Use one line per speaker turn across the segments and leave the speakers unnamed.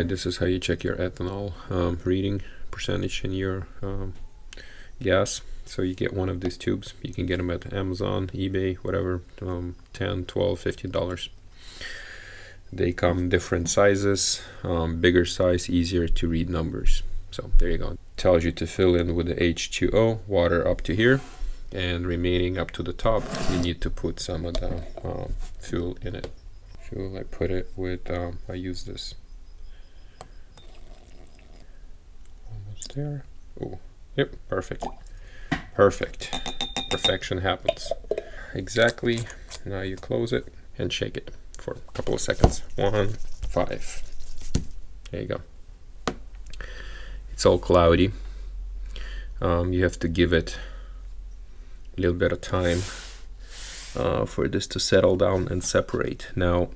this is how you check your ethanol reading percentage in your gas. So you get one of these tubes. You can get them at Amazon, eBay, whatever, $10, $12, $15. They come different sizes, bigger size, easier to read numbers. So there you go. Tells you to fill in with the H2O, water up to here, and remaining up to the top, you need to put some of the fuel in it. Fuel, I put it with, I use this. Almost there. Oh, yep, perfect. Perfect. Perfection happens. Exactly. Now you close it and shake it for a couple of seconds. 1, 5. There you go. It's all cloudy. You have to give it a little bit of time for this to settle down and separate. Now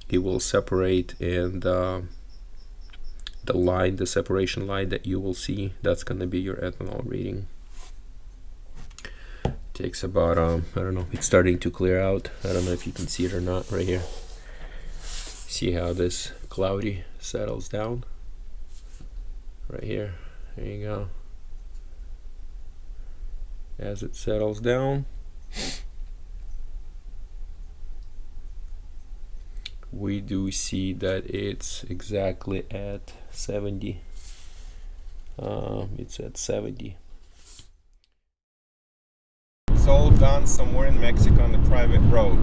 it will separate, and the line, the separation line that you will see, that's going to be your ethanol reading. Takes about I don't know, it's starting to clear out. I don't know if you can see it or not right here. See how this cloudy settles down right here. There you go. As it settles down, we do see that it's exactly at 70. It's at 70. It's all done somewhere in Mexico on the private road.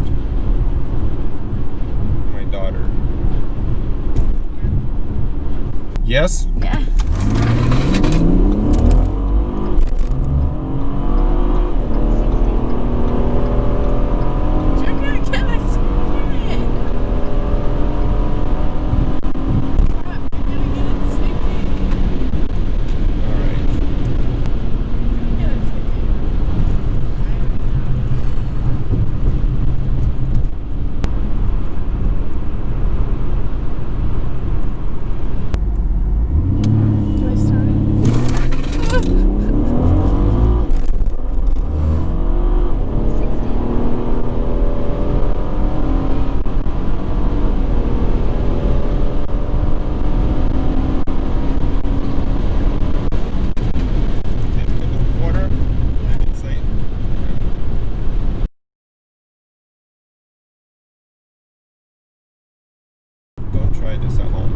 My daughter. Yes?
Yeah.
Try this at home.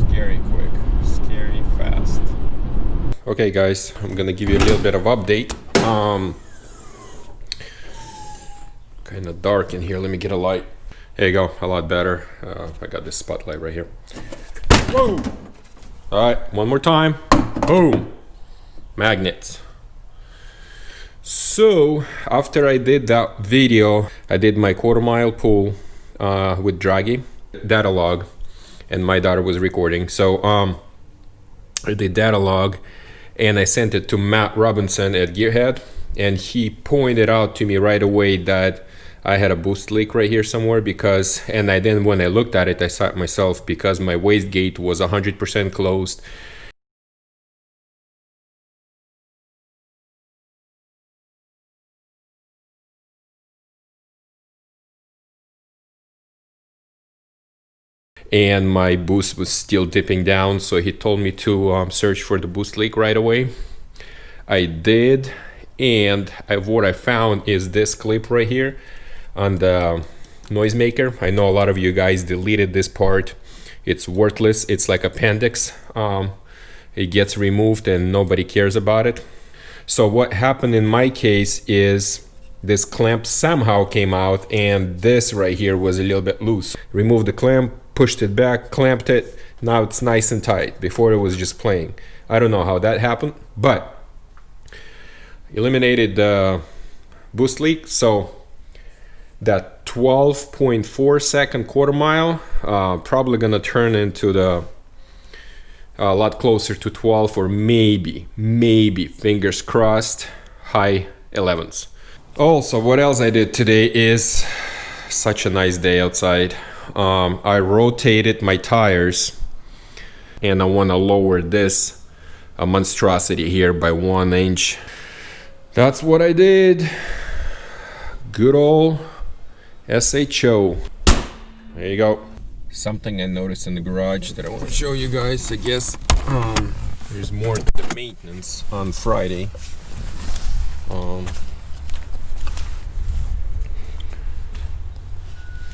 Scary quick, scary fast. Okay guys, I'm gonna give you a little bit of update. Kind of dark in here. Let me get a light. There you go, a lot better. I got this spotlight right here. Whoa! Alright, one more time. Boom! Magnets. So after I did that video, I did my quarter-mile pull with Draghi data log, and my daughter was recording. So I did data log and I sent it to Matt Robinson at Gearhead, and he pointed out to me right away that I had a boost leak right here somewhere, because, and I then when I looked at it, I saw it myself, because my wastegate was 100% closed. And my boost was still dipping down, so he told me to search for the boost leak right away. I did, and what I found is this clip right here on the noisemaker. I know a lot of you guys deleted this part. It's worthless. It's like appendix. It gets removed and nobody cares about it. So what happened in my case is this clamp somehow came out, and this right here was a little bit loose. Removed the clamp, pushed it back, clamped it. Now it's nice and tight. Before it was just playing. I don't know how that happened, but eliminated the boost leak. So that 12.4 second quarter mile probably gonna turn into the a lot closer to 12, or maybe fingers crossed high 11s. Also, what else I did today is such a nice day outside. I rotated my tires, and I want to lower this monstrosity here by 1 inch. That's what I did. Good old SHO. There you go. Something I noticed in the garage that I want to show you guys. I guess there's more to the maintenance on Friday.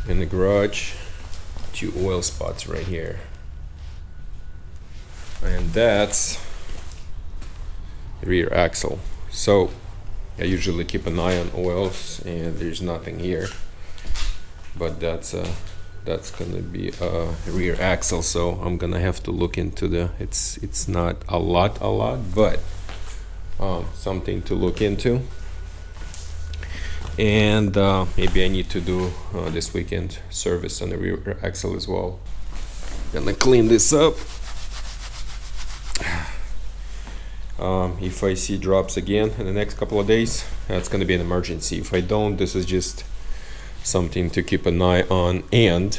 In the garage, 2 oil spots right here, and that's the rear axle. So I usually keep an eye on oils, and there's nothing here, but that's gonna be a rear axle, so I'm gonna have to look into the it's not a lot, but something to look into. And maybe I need to do this weekend service on the rear axle as well. Gonna clean this up. If I see drops again in the next couple of days, that's gonna be an emergency. If I don't, this is just something to keep an eye on and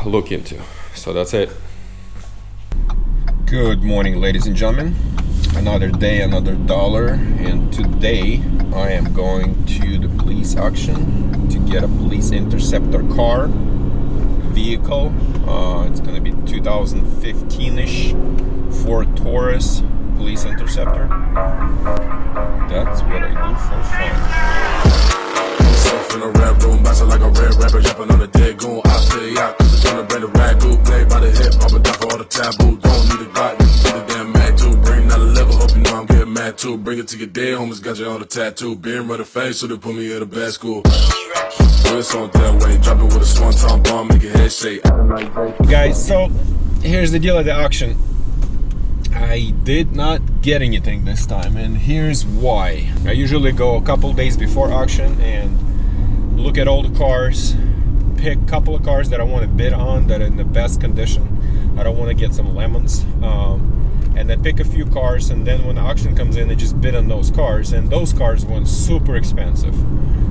look into. So that's it. Good morning, ladies and gentlemen. Another day, another dollar, and today I am going to the police auction to get a Police Interceptor car vehicle. It's going to be 2015-ish Ford Taurus Police Interceptor. That's what I do for fun. In a rap room, bouncing like a red rapper, jumping on a dead goon. I stay out, cause it's gonna bring the ragu. Play by the hip, I'm a down for all the taboo. Don't need a god, need a damn mag too. Bring out a level, hope you know I'm getting mad too. Bring it to your dead homies, got you on the tattoo. Being by the face, so they put me in a bad school. It's on that way, dropping with a swan-ton bomb, make your head shake. Guys, so here's the deal at the auction. I did not get anything this time, and here's why. I usually go a couple days before auction and look at all the cars, pick a couple of cars that I want to bid on that are in the best condition. I don't want to get some lemons, and then pick a few cars, and then when the auction comes in, I just bid on those cars, and those cars went super expensive,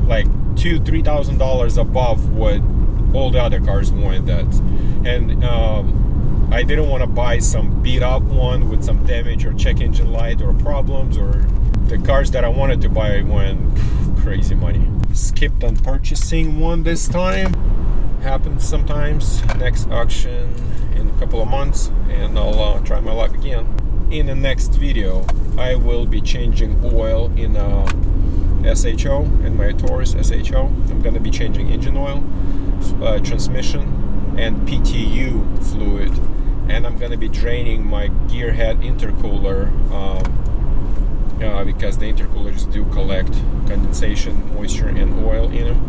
like $2,000-3,000 above what all the other cars went at. And I didn't want to buy some beat up one with some damage or check engine light or problems, or the cars that I wanted to buy went crazy money. Skipped on purchasing one this time. Happens sometimes. Next auction in a couple of months, and I'll try my luck again. In the next video, I will be changing oil in SHO, in my Taurus SHO. I'm going to be changing engine oil, transmission, and PTU fluid. And I'm going to be draining my gear head intercooler because the intercoolers do collect condensation, moisture, and oil in them.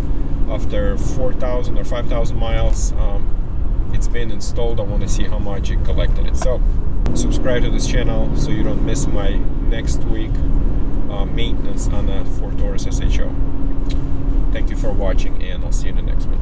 After 4,000 or 5,000 miles it's been installed, I want to see how much it collected it. So subscribe to this channel so you don't miss my next week maintenance on the Ford Taurus SHO. Thank you for watching, and I'll see you in the next one.